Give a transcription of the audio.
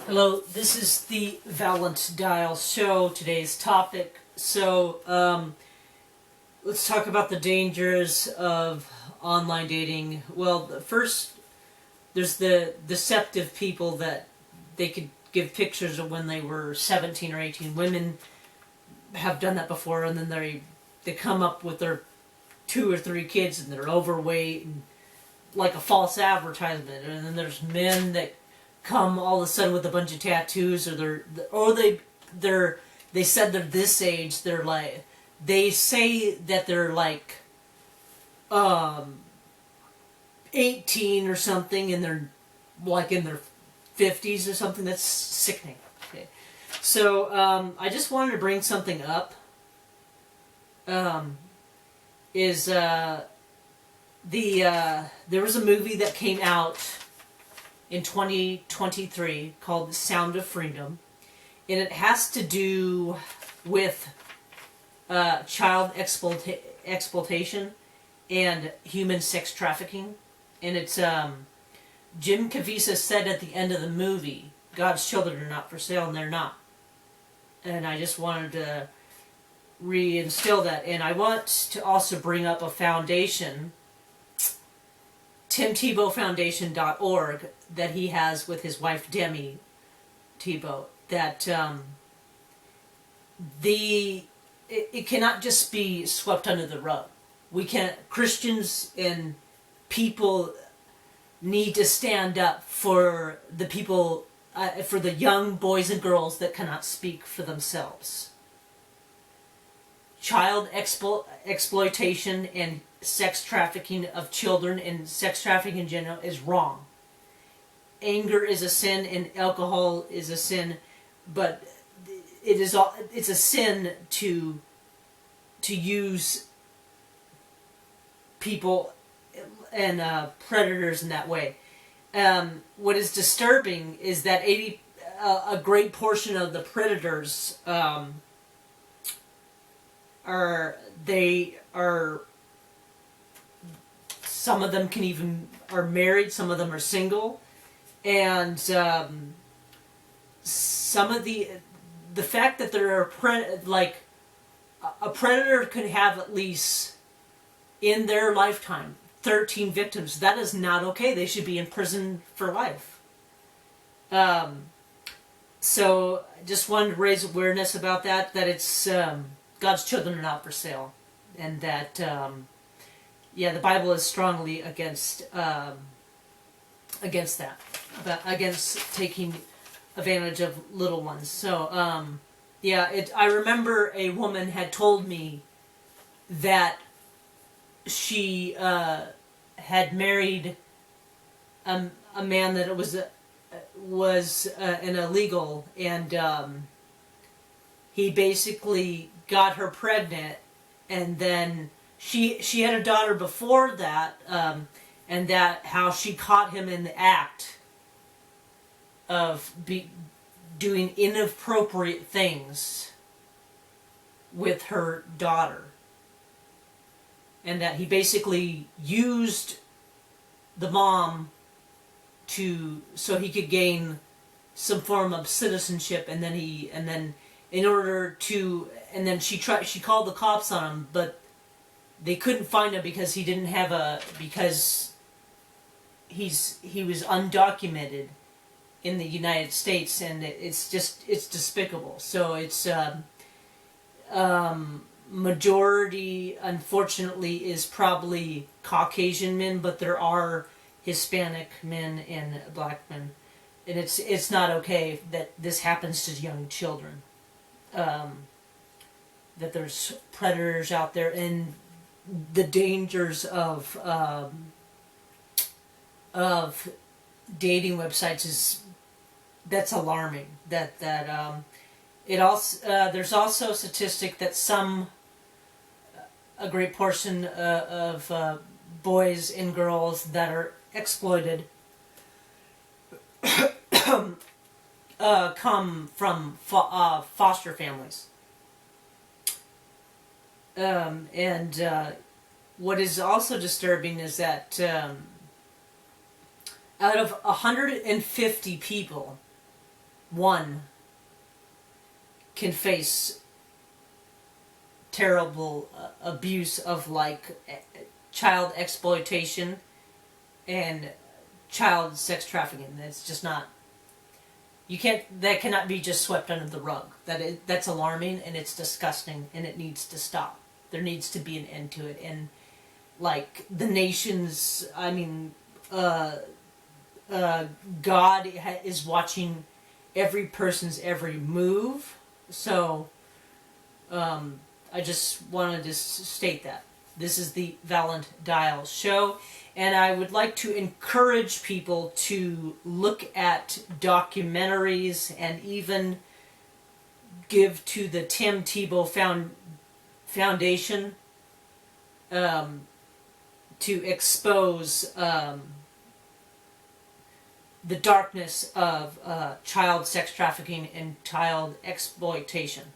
Hello, this is the Valent Dial Show. Today's topic. Let's talk about the dangers of online dating. Well, first, there's the deceptive people that they could give pictures of when they were 17 or 18. Women have done that before, and then they come up with their 2 or 3 kids, and they're overweight, and like a false advertisement. And then there's men that come all of a sudden with a bunch of tattoos, they said they're this age. They say that they're 18 or something, and they're like in their 50s or something. That's sickening. Okay, so I just wanted to bring something up. There was a movie that came out in 2023 called Sound of Freedom, and it has to do with child exploitation and human sex trafficking. And it's Jim Caviezel said at the end of the movie, God's children are not for sale, and they're not. And I just wanted to reinstill that. And I want to also bring up a foundation, TimTebowFoundation.org, that he has with his wife Demi Tebow, that it cannot just be swept under the rug. Christians and people need to stand up for the people, for the young boys and girls that cannot speak for themselves. Child exploitation and sex trafficking of children and sex trafficking in general is wrong. Anger is a sin and alcohol is a sin, but it's a sin to use people and predators in that way. What is disturbing is that a great portion of the predators some of them are married, some of them are single, and some of the fact that there are a predator could have at least in their lifetime 13 victims. That is not okay. They should be in prison for life. So I just wanted to raise awareness about that it's God's children are not for sale, and that the Bible is strongly against that, against taking advantage of little ones. So I remember a woman had told me that she had married a man that was an illegal, and he basically got her pregnant, and then she had a daughter before that, and that how she caught him in the act of doing inappropriate things with her daughter, and that he basically used the mom so he could gain some form of citizenship, and then she called the cops on him, but they couldn't find him because he didn't have because he was undocumented in the United States, and it's despicable. So it's majority, unfortunately, is probably Caucasian men, but there are Hispanic men and black men, and it's not okay that this happens to young children. That there's predators out there, and the dangers of dating websites that's alarming. There's also a statistic that a great portion of boys and girls that are exploited come from foster families. What is also disturbing is that out of 150 people one can face terrible abuse of like child exploitation and child sex trafficking. That's just not, that cannot be just swept under the rug. That's alarming and it's disgusting and it needs to stop. There needs to be an end to it. And like the nations, I mean, God is watching every person's every move. So I just wanted to state that. This is the Valent Dial Show, and I would like to encourage people to look at documentaries and even give to the Tim Tebow Foundation to expose the darkness of child sex trafficking and child exploitation.